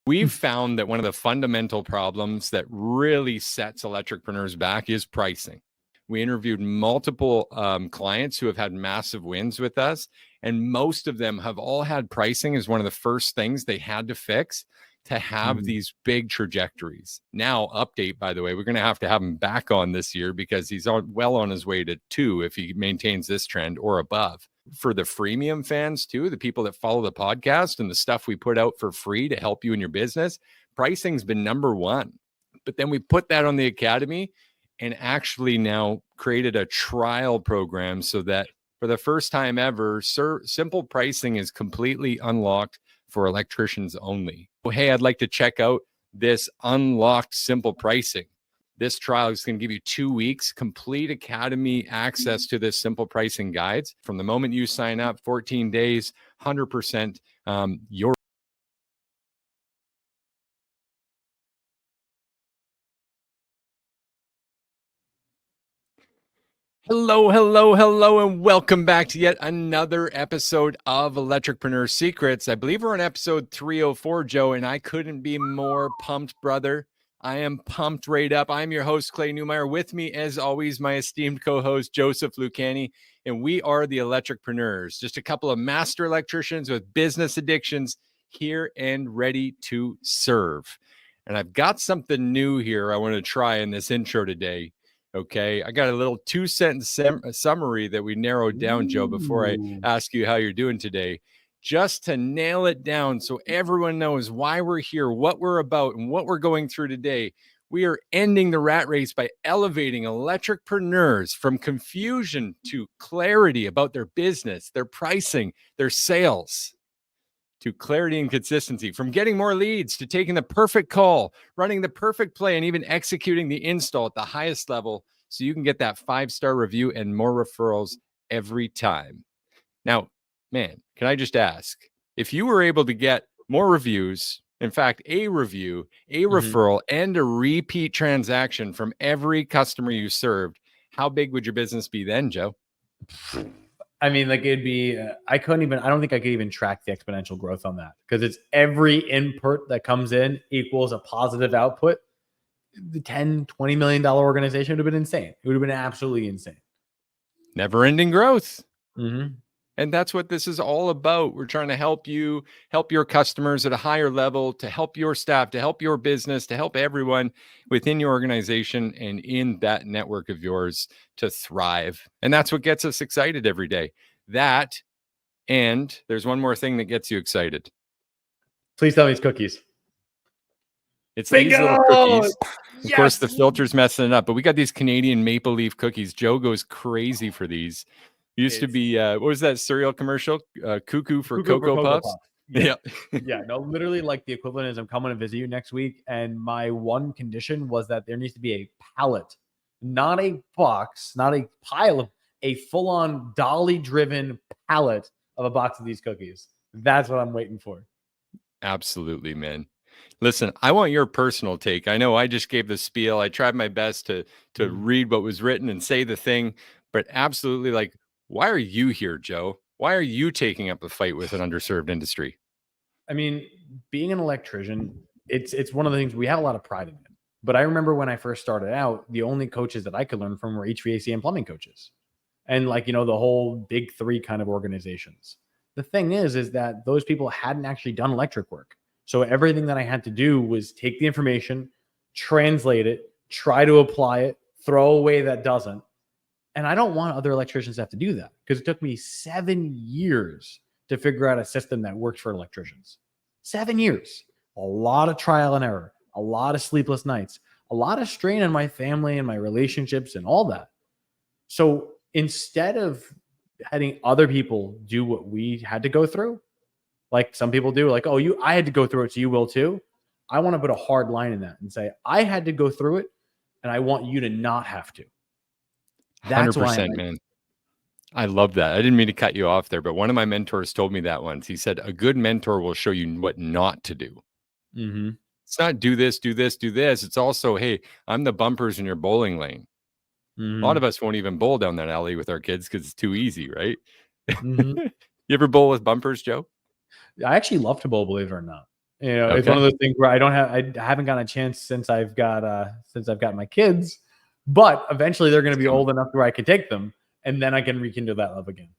We've found that one of the fundamental problems that really sets electricpreneurs back is pricing. We interviewed multiple clients who have had massive wins with us, and most of them have all had pricing as one of the first things they had to fix to have these big trajectories. Now, update, by the way, we're going to have him back on this year because he's well on his way to 2 if he maintains this trend or above. For the freemium fans too, the people that follow the podcast and the stuff we put out for free to help you in your business, pricing's been number 1. But then we put that on the academy and actually now created a trial program so that for the first time ever, simple pricing is completely unlocked for electricians only. Well, hey, I'd like to check out this unlocked simple pricing. This trial is going to give you 2 weeks, complete academy access to this simple pricing guides. From the moment you sign up, 14 days, 100% your. Hello, and welcome back to yet another episode of Electricpreneur Secrets. I believe we're on episode 304, Joe, and I couldn't be more pumped, brother. I am pumped right up. I'm your host, Clay Newmeyer. With me, as always, my esteemed co-host, Joseph Lucani, and we are the Electricpreneurs, just a couple of master electricians with business addictions here and ready to serve. And I've got something new here I want to try in this intro today. Okay, I got a little 2-sentence summary that we narrowed down, Joe, before I ask you how you're doing today, just to nail it down so everyone knows why we're here, what we're about, and what we're going through today. We are ending the rat race by elevating electricpreneurs from confusion to clarity about their business, their pricing, their sales, to clarity and consistency, from getting more leads to taking the perfect call, running the perfect play, and even executing the install at the highest level so you can get that 5-star review and more referrals every time. Now, man, can I just ask, if you were able to get more reviews, in fact, a review, a referral, and a repeat transaction from every customer you served, how big would your business be then, Joe? I mean, like it'd be, I don't think I could even track the exponential growth on that because it's every input that comes in equals a positive output. The $10, $20 million organization would have been insane. It would have been absolutely insane. Never ending growth. And that's what this is all about. We're trying to help you, help your customers at a higher level, to help your staff, to help your business, to help everyone within your organization and in that network of yours to thrive. And that's what gets us excited every day. That, and there's one more thing that gets you excited. Please tell me it's cookies. It's these little cookies. Of course, the filter's messing it up, but we got these Canadian maple leaf cookies. Joe goes crazy for these. Used to be, what was that cereal commercial? Cuckoo for Cocoa Puffs? Yeah. Yeah. No, literally, like the equivalent is I'm coming to visit you next week. And my one condition was that there needs to be a pallet, not a box, not a pile of a full-on dolly-driven pallet of a box of these cookies. That's what I'm waiting for. Absolutely, man. Listen, I want your personal take. I know I just gave the spiel. I tried my best to read what was written and say the thing, but absolutely, like, why are you here, Joe? Why are you taking up the fight with an underserved industry? I mean, being an electrician, it's one of the things we have a lot of pride in it. But I remember when I first started out, the only coaches that I could learn from were HVAC and plumbing coaches. And like, the whole big 3 kind of organizations. The thing is that those people hadn't actually done electric work. So everything that I had to do was take the information, translate it, try to apply it, throw away that doesn't. And I don't want other electricians to have to do that because it took me 7 years to figure out a system that works for electricians. 7 years, a lot of trial and error, a lot of sleepless nights, a lot of strain on my family and my relationships and all that. So instead of having other people do what we had to go through, like some people do, like, I had to go through it, so you will too. I want to put a hard line in that and say, I had to go through it and I want you to not have to. That's 100%, man. I love that. I didn't mean to cut you off there, but one of my mentors told me that once. He said, a good mentor will show you what not to do. It's not do this, do this, do this. It's also, hey, I'm the bumpers in your bowling lane. A lot of us won't even bowl down that alley with our kids because it's too easy, right? You ever bowl with bumpers, Joe? I actually love to bowl, believe it or not. You know, it's Okay. one of those things where I haven't gotten a chance since I've got my kids, but eventually they're going to be old enough where I can take them, and then I can rekindle that love again.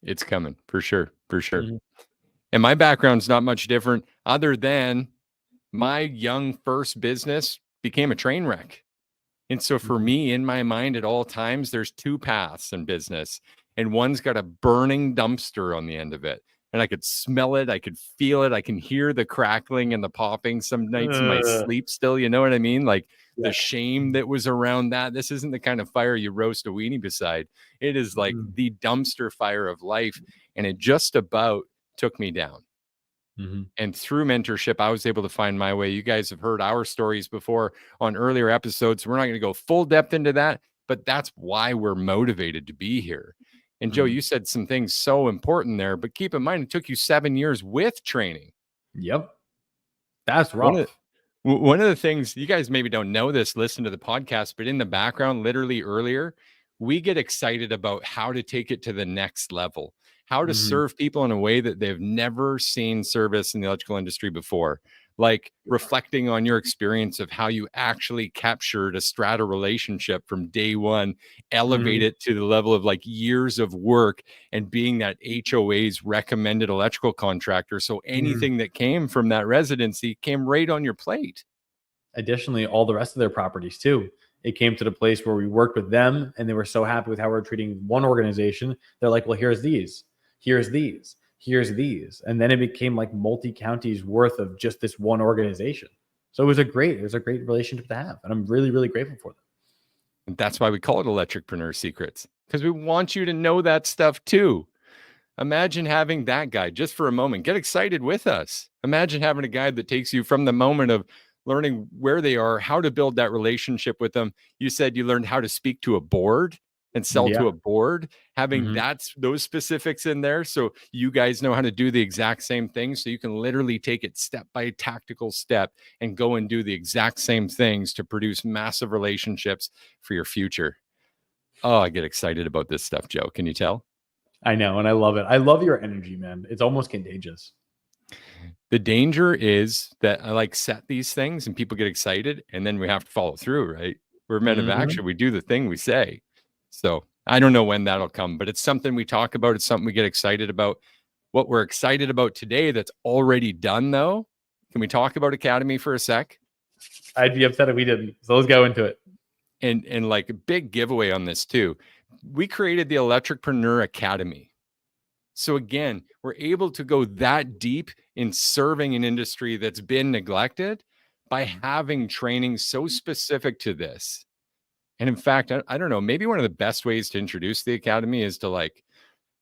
It's coming for sure. For sure. Mm-hmm. And my background's not much different other than my young first business became a train wreck. And so for Mm-hmm. me, in my mind at all times, there's two paths in business, and one's got a burning dumpster on the end of it. And I could smell it. I could feel it. I can hear the crackling and the popping some nights in my sleep still. You know what I mean? Like the shame that was around that. This isn't the kind of fire you roast a weenie beside. It is like the dumpster fire of life. And it just about took me down. Mm-hmm. And through mentorship, I was able to find my way. You guys have heard our stories before on earlier episodes. We're not going to go full depth into that, but that's why we're motivated to be here. And Joe, you said some things so important there, but keep in mind, it took you 7 years with training. Yep. That's rough. One of the things you guys maybe don't know this, listen to the podcast, but in the background, literally earlier, we get excited about how to take it to the next level, how to serve people in a way that they've never seen service in the electrical industry before. Like reflecting on your experience of how you actually captured a strata relationship from day one, elevate it to the level of like years of work and being that HOA's recommended electrical contractor. So anything that came from that residency came right on your plate. Additionally, all the rest of their properties too. It came to the place where we worked with them and they were so happy with how we're treating one organization. They're like, well, here's these, here's these, here's these. And then it became like multi-counties worth of just this one organization. So it was a great relationship to have. And I'm really, really grateful for them. And that's why we call it Electricpreneur Secrets, because we want you to know that stuff too. Imagine having that guide just for a moment. Get excited with us. Imagine having a guide that takes you from the moment of learning where they are, how to build that relationship with them. You said you learned how to speak to a board and sell to a board, having those specifics in there. So you guys know how to do the exact same thing. So you can literally take it step by tactical step and go and do the exact same things to produce massive relationships for your future. Oh, I get excited about this stuff, Joe. Can you tell? I know. And I love it. I love your energy, man. It's almost contagious. The danger is that I like set these things and people get excited and then we have to follow through, right? We're men of action. We do the thing we say. So I don't know when that'll come, but it's something we talk about. It's something we get excited about. What we're excited about today that's already done, though. Can we talk about Academy for a sec? I'd be upset if we didn't. So let's go into it. And like a big giveaway on this too. We created the Electricpreneur Academy. So again, we're able to go that deep in serving an industry that's been neglected by having training so specific to this. And in fact, I don't know, maybe one of the best ways to introduce the Academy is to like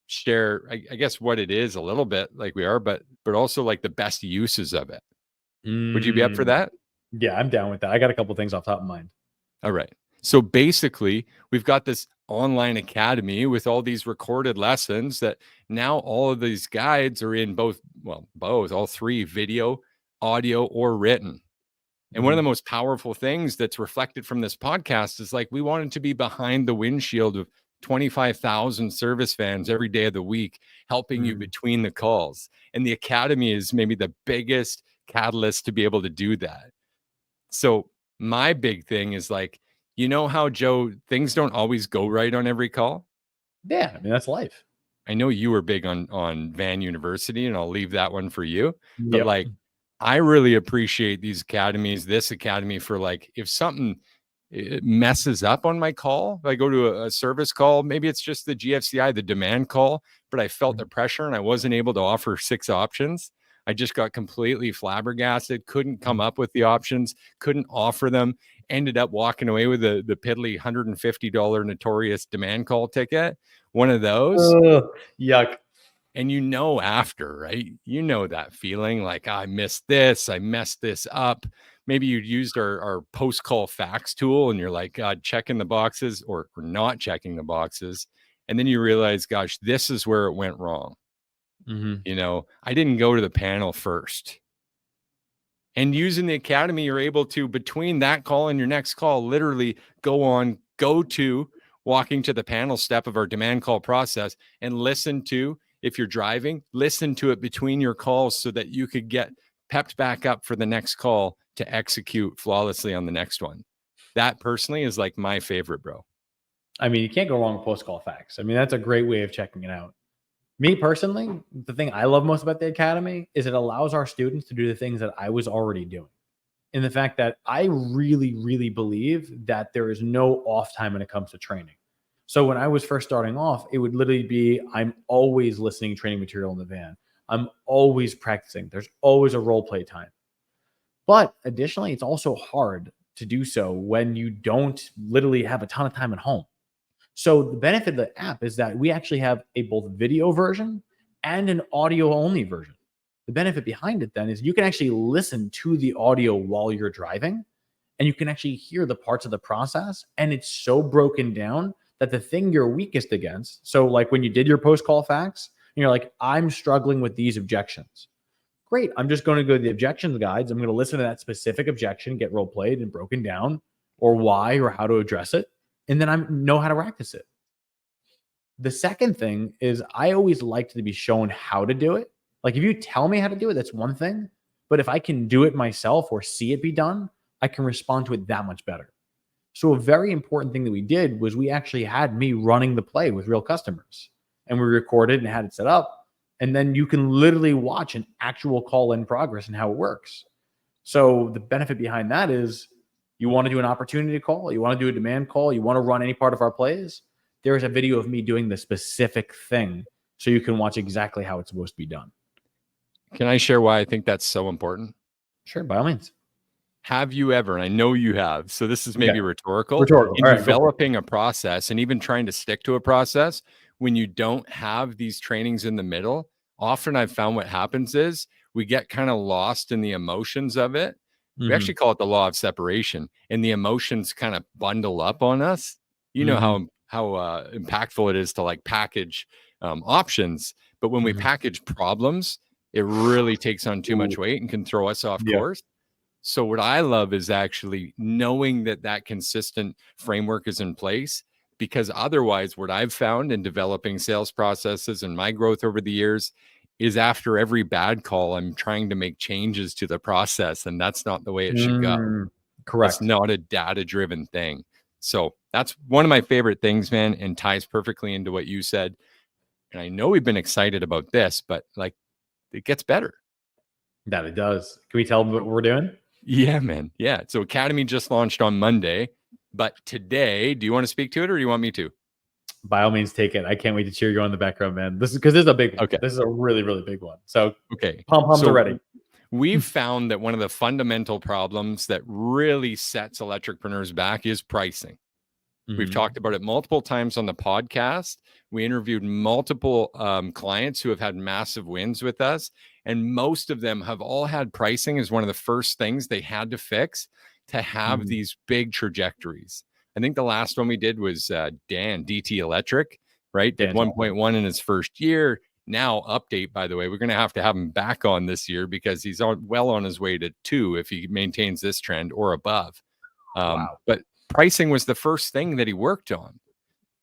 share, I guess, what it is a little bit like we are, but also like the best uses of it. Would you be up for that? Yeah, I'm down with that. I got a couple things off top of mind. All right. So basically, we've got this online academy with all these recorded lessons that now all of these guides are in both, all three, video, audio, or written. And one of the most powerful things that's reflected from this podcast is like we wanted to be behind the windshield of 25,000 service fans every day of the week, helping you between the calls. And the Academy is maybe the biggest catalyst to be able to do that. So my big thing is like, you know how, Joe, things don't always go right on every call? Yeah, I mean, that's life. I know you were big on Van University, and I'll leave that one for you. But like, I really appreciate these academies, this academy for like, if something messes up on my call, if I go to a service call, maybe it's just the GFCI, the demand call, but I felt the pressure and I wasn't able to offer 6 options. I just got completely flabbergasted, couldn't come up with the options, couldn't offer them, ended up walking away with the piddly $150 notorious demand call ticket. One of those. Yuck. And you know after, right? You know that feeling like, I missed this, I messed this up. Maybe you used our post-call fax tool and you're like, checking the boxes or not checking the boxes. And then you realize, gosh, this is where it went wrong. You know, I didn't go to the panel first. And using the Academy, you're able to, between that call and your next call, literally go to walking to the panel step of our demand call process and listen to, if you're driving, listen to it between your calls so that you could get pepped back up for the next call to execute flawlessly on the next one. That personally is like my favorite, bro. I mean, you can't go wrong with post-call facts. I mean, that's a great way of checking it out. Me personally, the thing I love most about the Academy is it allows our students to do the things that I was already doing. In the fact that I really, really believe that there is no off time when it comes to training. So when I was first starting off, it would literally be, I'm always listening to training material in the van. I'm always practicing. There's always a role play time. But additionally, it's also hard to do so when you don't literally have a ton of time at home. So the benefit of the app is that we actually have a both video version and an audio only version. The benefit behind it then is you can actually listen to the audio while you're driving, and you can actually hear the parts of the process. And it's so broken down that the thing you're weakest against. So like when you did your post call facts, and you're like, I'm struggling with these objections. Great. I'm just going to go to the objections guides. I'm going to listen to that specific objection, get role played and broken down, or why or how to address it. And then I know how to practice it. The second thing is I always like to be shown how to do it. Like if you tell me how to do it, that's one thing. But if I can do it myself or see it be done, I can respond to it that much better. So a very important thing that we did was we actually had me running the play with real customers. And we recorded and had it set up. And then you can literally watch an actual call in progress and how it works. So the benefit behind that is you want to do an opportunity call, you want to do a demand call, you want to run any part of our plays, there is a video of me doing the specific thing so you can watch exactly how it's supposed to be done. Can I share why I think that's so important? Sure, by all means. Have you ever, and I know you have, so this is maybe rhetorical, in All right, developing a process and even trying to stick to a process, when you don't have these trainings in the middle, often I've found what happens is we get kind of lost in the emotions of it. We actually call it the law of separation, and the emotions kind of bundle up on us. You know how impactful it is to like package options, but when we package problems, it really takes on too much weight and can throw us off course. So what I love is actually knowing that that consistent framework is in place, because otherwise what I've found in developing sales processes and my growth over the years is after every bad call, I'm trying to make changes to the process, and that's not the way it should go. Correct. It's not a data-driven thing. So that's one of my favorite things, man, and ties perfectly into what you said. And I know we've been excited about this, but like it gets better. That it does. Can we tell them what we're doing? Yeah, man. Yeah. So Academy just launched on Monday, but today, do you want to speak to it or do you want me to? By all means, take it. I can't wait to cheer you on in the background, man. This is because this is a big one. Okay. This is a really, really big one. So okay. Pom-poms are ready. We've found that one of the fundamental problems that really sets electricpreneurs back is pricing. We've talked about it multiple times on the podcast. We interviewed multiple clients who have had massive wins with us. And most of them have all had pricing as one of the first things they had to fix to have these big trajectories. I think the last one we did was Dan, DT Electric, right? Did 1.1 in his first year. Now, update, by the way, we're going to have him back on this year because he's well on his way to 2 if he maintains this trend or above. Wow. But pricing was the first thing that he worked on.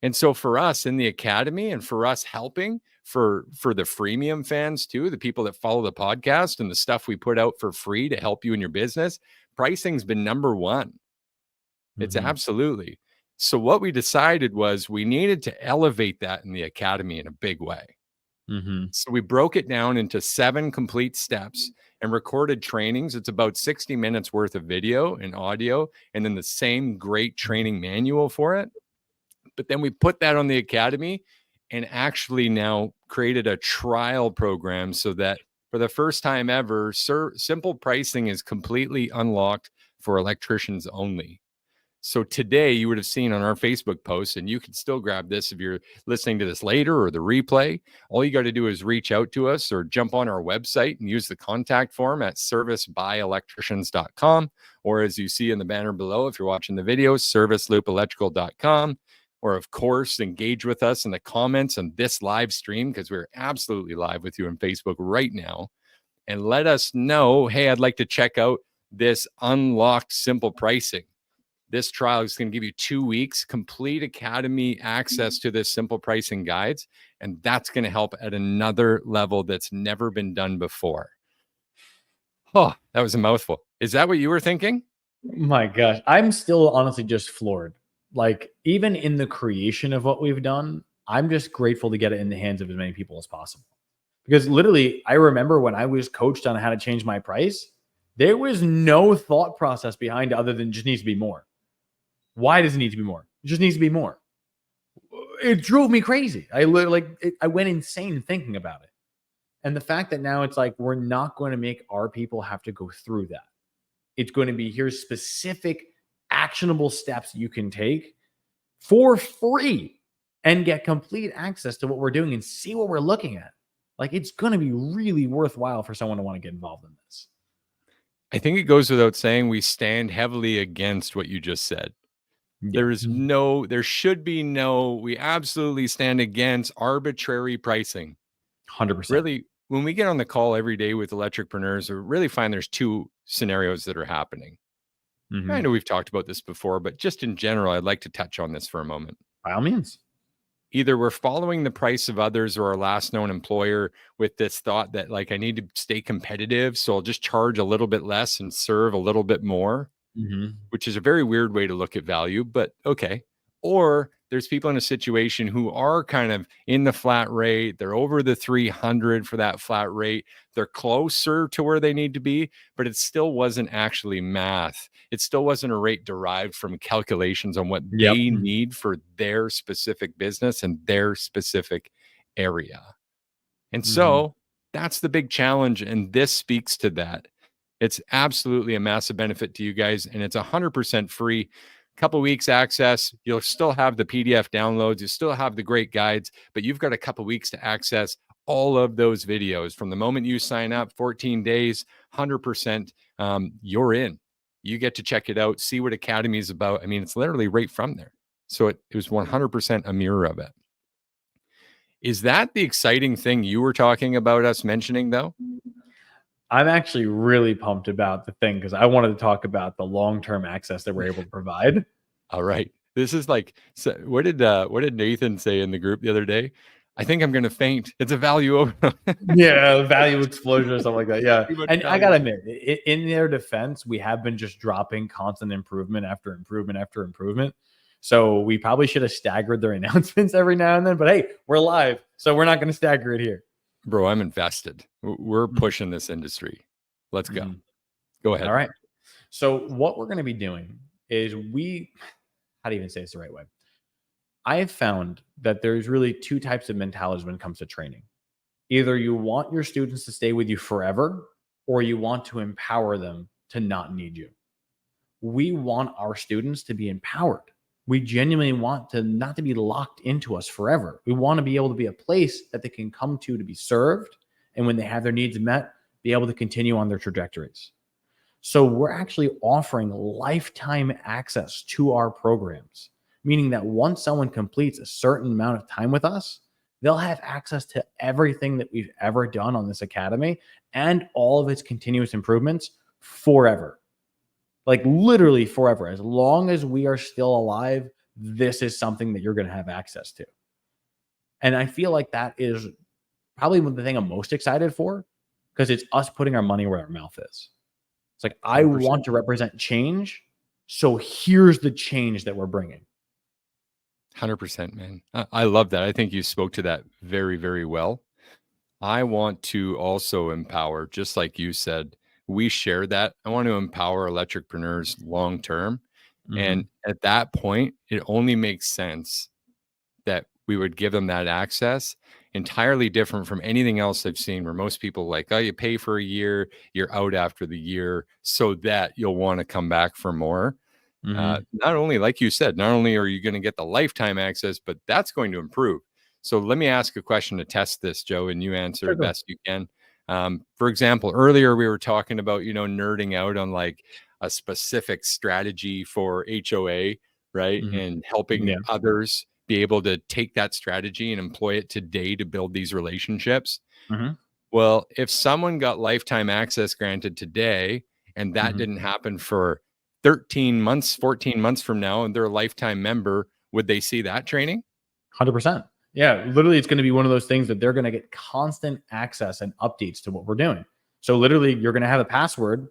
And so for us in the Academy and for us helping for the freemium fans too, the people that follow the podcast and the stuff we put out for free to help you in your business, pricing's been number one. It's absolutely. So what we decided was we needed to elevate that in the Academy in a big way. So we broke it down into 7 complete steps and recorded trainings. It's about 60 minutes worth of video and audio, and then the same great training manual for it. But then we put that on the Academy and actually now created a trial program so that for the first time ever, simple pricing is completely unlocked for electricians only. So today you would have seen on our Facebook post, and you can still grab this if you're listening to this later or the replay. All you got to do is reach out to us or jump on our website and use the contact form at servicebyelectricians.com. Or as you see in the banner below, if you're watching the video, serviceloopelectrical.com. Or of course, engage with us in the comments on this live stream, because we're absolutely live with you on Facebook right now. And let us know, hey, I'd like to check out this unlocked simple pricing. This trial is going to give you 2 weeks, complete Academy access to this simple pricing guides. And that's going to help at another level that's never been done before. Oh, that was a mouthful. Is that what you were thinking? My gosh, I'm still honestly just floored. Like, even in the creation of what we've done, I'm just grateful to get it in the hands of as many people as possible. Because literally, I remember when I was coached on how to change my price, there was no thought process behind it other than just needs to be more. Why does it need to be more? It just needs to be more. It drove me crazy. I went insane thinking about it. And the fact that now it's like we're not going to make our people have to go through that. It's going to be here's specific actionable steps you can take for free and get complete access to what we're doing and see what we're looking at. Like, it's going to be really worthwhile for someone to want to get involved in this. I think it goes without saying we stand heavily against what you just said. Yeah. There should be no, we absolutely stand against arbitrary pricing. 100%. Really, when we get on the call every day with electricpreneurs, we really find there's two scenarios that are happening. I know we've talked about this before, but just in general, I'd like to touch on this for a moment. By all means. Either we're following the price of others or our last known employer with this thought that, like, I need to stay competitive, so I'll just charge a little bit less and serve a little bit more, which is a very weird way to look at value, but okay. Or there's people in a situation who are kind of in the flat rate. They're over the 300 for that flat rate. They're closer to where they need to be, but it still wasn't actually math. It still wasn't a rate derived from calculations on what they need for their specific business and their specific area. And so that's the big challenge. And this speaks to that. It's absolutely a massive benefit to you guys, and it's 100% free. Couple weeks access. You'll still have the PDF downloads. You still have the great guides, but you've got a couple weeks to access all of those videos from the moment you sign up. 14 days, 100%. You're in. You get to check it out, see what Academy is about. I mean, it's literally right from there. So it was 100% a mirror of it. Is that the exciting thing you were talking about us mentioning, though? I'm actually really pumped about the thing because I wanted to talk about the long-term access that we're able to provide. All right. This is like, so what did Nathan say in the group the other day? I think I'm going to faint. It's a value over. Yeah, value explosion or something like that. Yeah. Too much And I value. got to admit, in their defense, we have been just dropping constant improvement after improvement after improvement. So we probably should have staggered their announcements every now and then. But hey, we're live. So we're not going to stagger it here. Bro, I'm invested. We're pushing this industry. Let's go. Go ahead. All right. So what we're going to be doing is how do you even say this the right way? I have found that there's really two types of mentalities when it comes to training. Either you want your students to stay with you forever, or you want to empower them to not need you. We want our students to be empowered. We genuinely want to not to be locked into us forever. We want to be able to be a place that they can come to be served. And when they have their needs met, be able to continue on their trajectories. So we're actually offering lifetime access to our programs, meaning that once someone completes a certain amount of time with us, they'll have access to everything that we've ever done on this academy and all of its continuous improvements forever. Like, literally forever. As long as we are still alive, this is something that you're going to have access to. And I feel like that is probably the thing I'm most excited for, because it's us putting our money where our mouth is. It's like, I 100%. want to represent change. So here's the change that we're bringing. 100%, man. I love that. I think you spoke to that very, very well. I want to also empower, just like you said, we share that. I want to empower electricpreneurs long term. And at that point, it only makes sense that we would give them that access. Entirely different from anything else I've seen, where most people like, oh, you pay for a year, you're out after the year, so that you'll want to come back for more. Not only, like you said, not only are you going to get the lifetime access, but that's going to improve. So let me ask a question to test this, Joe, and you answer it best you can. For example, earlier we were talking about, nerding out on like a specific strategy for HOA, right? And helping others be able to take that strategy and employ it today to build these relationships. Well, if someone got lifetime access granted today, and that didn't happen for 13 months, 14 months from now, and they're a lifetime member, would they see that training? 100%. Yeah, literally, it's going to be one of those things that they're going to get constant access and updates to what we're doing. So literally you're going to have a password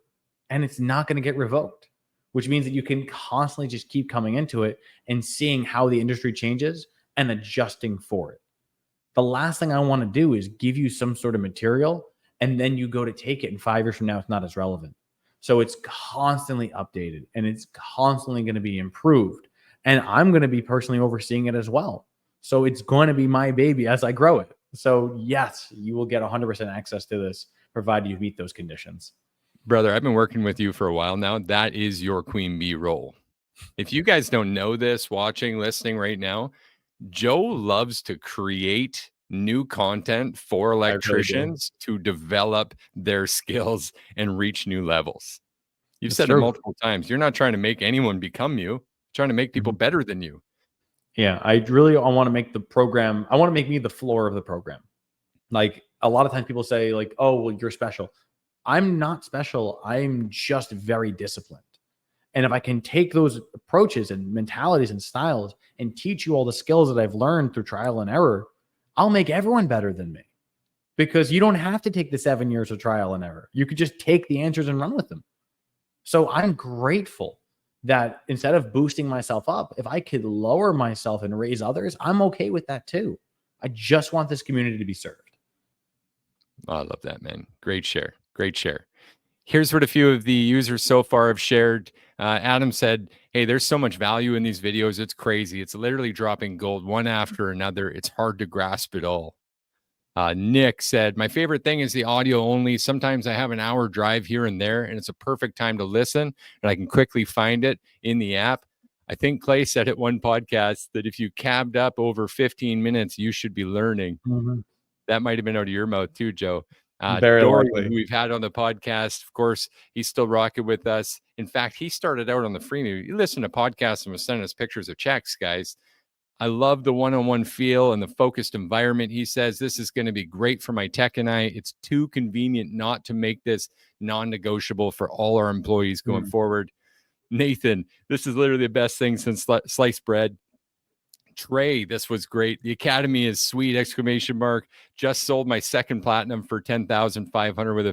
and it's not going to get revoked, which means that you can constantly just keep coming into it and seeing how the industry changes and adjusting for it. The last thing I want to do is give you some sort of material and then you go to take it and 5 years from now, it's not as relevant. So it's constantly updated and it's constantly going to be improved. And I'm going to be personally overseeing it as well. So it's going to be my baby as I grow it. So yes, you will get 100% access to this, provided you meet those conditions. Brother, I've been working with you for a while now. That is your queen bee role. If you guys don't know this, watching, listening right now, Joe loves to create new content for electricians to develop their skills and reach new levels. You've It's said it true. multiple times. You're not trying to make anyone become you, you're trying to make people better than you. Yeah, I want to make the program, I want to make me the floor of the program. Like a lot of times people say like, oh, well, you're special. I'm not special. I'm just very disciplined. And if I can take those approaches and mentalities and styles and teach you all the skills that I've learned through trial and error, I'll make everyone better than me. Because you don't have to take the 7 years of trial and error. You could just take the answers and run with them. So I'm grateful that instead of boosting myself up, if I could lower myself and raise others, I'm okay with that too. I just want this community to be served. Oh, I love that, man. Great share. Great share. Here's what a few of the users so far have shared. Adam said, hey, there's so much value in these videos. It's crazy. It's literally dropping gold one after another. It's hard to grasp it all. Nick said, my favorite thing is the audio only. Sometimes I have an hour drive here and there, and it's a perfect time to listen, and I can quickly find it in the app. I think Clay said at one podcast that if you cabbed up over 15 minutes, you should be learning. That might have been out of your mouth too, Joe. Very Dorian, likely. who we've had on the podcast, of course, he's still rocking with us. In fact, he started out on the freemium. You listen to podcasts and was sending us pictures of checks, guys. I love the one-on-one feel and the focused environment. He says this is going to be great for my tech and I. It's too convenient not to make this non-negotiable for all our employees going forward. Nathan, this is literally the best thing since sliced bread. Trey, this was great. The Academy is sweet! Exclamation mark. Just sold my second platinum for 10,500 with a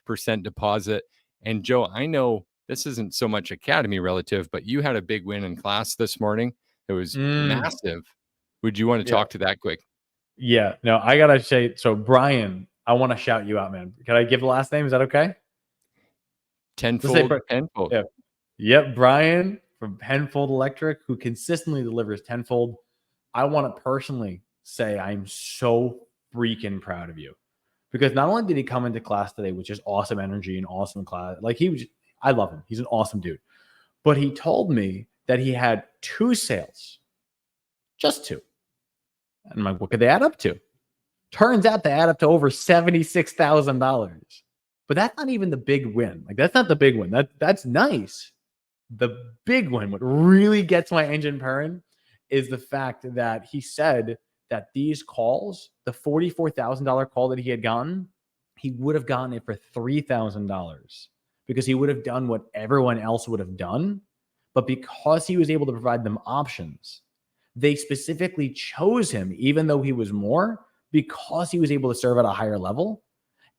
50% deposit. And Joe, I know this isn't so much Academy relative, but you had a big win in class this morning. It was massive. Would you want to talk to that quick? Yeah, no, I gotta say, so Brian, I want to shout you out, man. Can I give the last name? Is that okay? Tenfold. Tenfold. Yeah. Yep, Brian from Penfold Electric, who consistently delivers tenfold. I want to personally say I'm so freaking proud of you, because not only did he come into class today, which is awesome energy and awesome class, like I love him. He's an awesome dude. But he told me that he had 2 sales, just 2. And I'm like, what could they add up to? Turns out they add up to over $76,000. But that's not even the big win. Like, that's not the big win. That's nice. The big win, what really gets my engine purring, is the fact that he said that these calls, the $44,000 call that he had gotten, he would have gotten it for $3,000 because he would have done what everyone else would have done. But because he was able to provide them options, they specifically chose him, even though he was more, because he was able to serve at a higher level.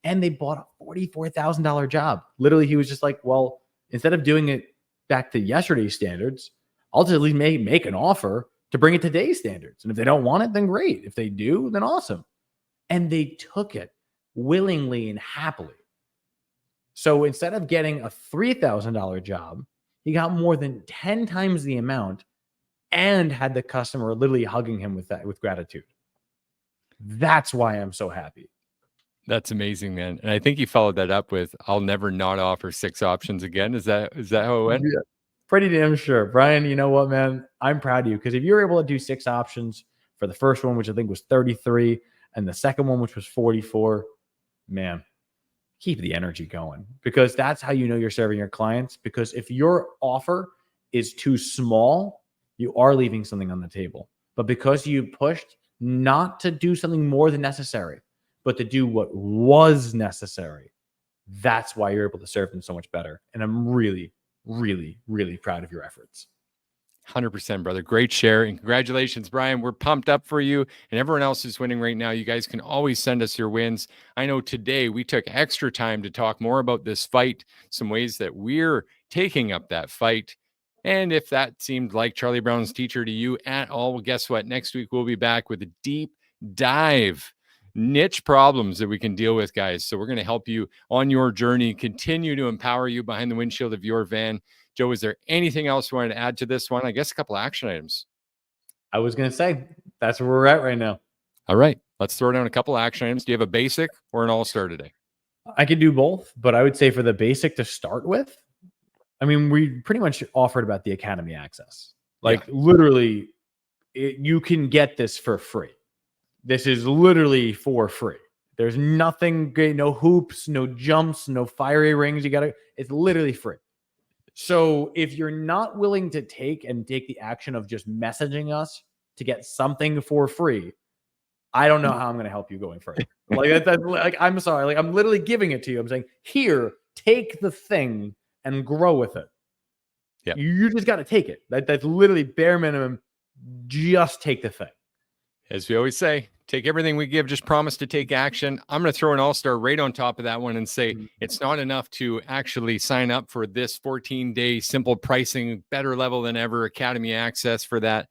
And they bought a $44,000 job. Literally, he was just like, well, instead of doing it back to yesterday's standards, I'll just at least make an offer to bring it to today's standards. And if they don't want it, then great. If they do, then awesome. And they took it willingly and happily. So instead of getting a $3,000 job, he got more than 10 times the amount and had the customer literally hugging him with gratitude. That's why I'm so happy. That's amazing, man. And I think he followed that up with, I'll never not offer 6 options again. Is that how it went? Yeah, pretty damn sure. Brian, you know what, man? I'm proud of you, because if you were able to do 6 options for the first one, which I think was 33, and the second one, which was 44, man, keep the energy going, because that's how you know you're serving your clients. Because if your offer is too small, you are leaving something on the table. But because you pushed not to do something more than necessary, but to do what was necessary, that's why you're able to serve them so much better. And I'm really, really, really proud of your efforts. 100%, brother. Great share. And congratulations, Brian. We're pumped up for you and everyone else who's winning right now. You guys can always send us your wins. I know today we took extra time to talk more about this fight, some ways that we're taking up that fight. And if that seemed like Charlie Brown's teacher to you at all, well, guess what? Next week we'll be back with a deep dive, niche problems that we can deal with, guys. So we're going to help you on your journey, continue to empower you behind the windshield of your van. Joe, is there anything else you wanted to add to this one? I guess a couple of action items. I was going to say, that's where we're at right now. All right. Let's throw down a couple of action items. Do you have a basic or an all-star today? I could do both, but I would say for the basic to start with, I mean, we pretty much offered about the Academy access. Like literally, you can get this for free. This is literally for free. There's nothing, no hoops, no jumps, no fiery rings. It's literally free. So if you're not willing to take the action of just messaging us to get something for free, I don't know how I'm going to help you going further. Like I'm sorry. Like I'm literally giving it to you. I'm saying, here, take the thing and grow with it. Yeah. You just got to take it. That's literally bare minimum. Just take the thing. As we always say, take everything we give, just promise to take action. I'm going to throw an all-star right on top of that one and say it's not enough to actually sign up for this 14-day simple pricing, better level than ever, Academy access for that.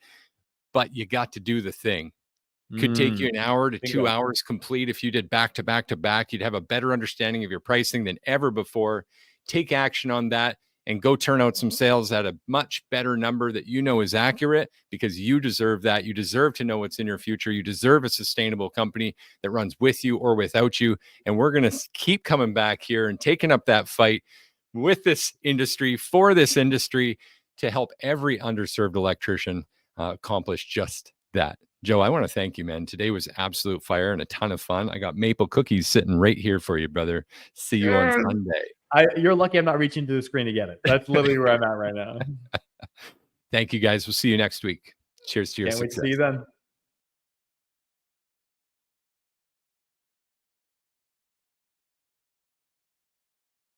But you got to do the thing. Could take you an hour to 2 hours complete. If you did back to back to back, you'd have a better understanding of your pricing than ever before. Take action on that and go turn out some sales at a much better number that you know is accurate, because you deserve that. You deserve to know what's in your future. You deserve a sustainable company that runs with you or without you. And we're going to keep coming back here and taking up that fight with this industry, for this industry, to help every underserved electrician accomplish just that. Joe, I want to thank you, man. Today was absolute fire and a ton of fun. I got maple cookies sitting right here for you, brother. See you on Sunday. You're lucky I'm not reaching to the screen to get it. That's literally where I'm at right now. Thank you, guys. We'll see you next week. Cheers to your success. Wait to see you then.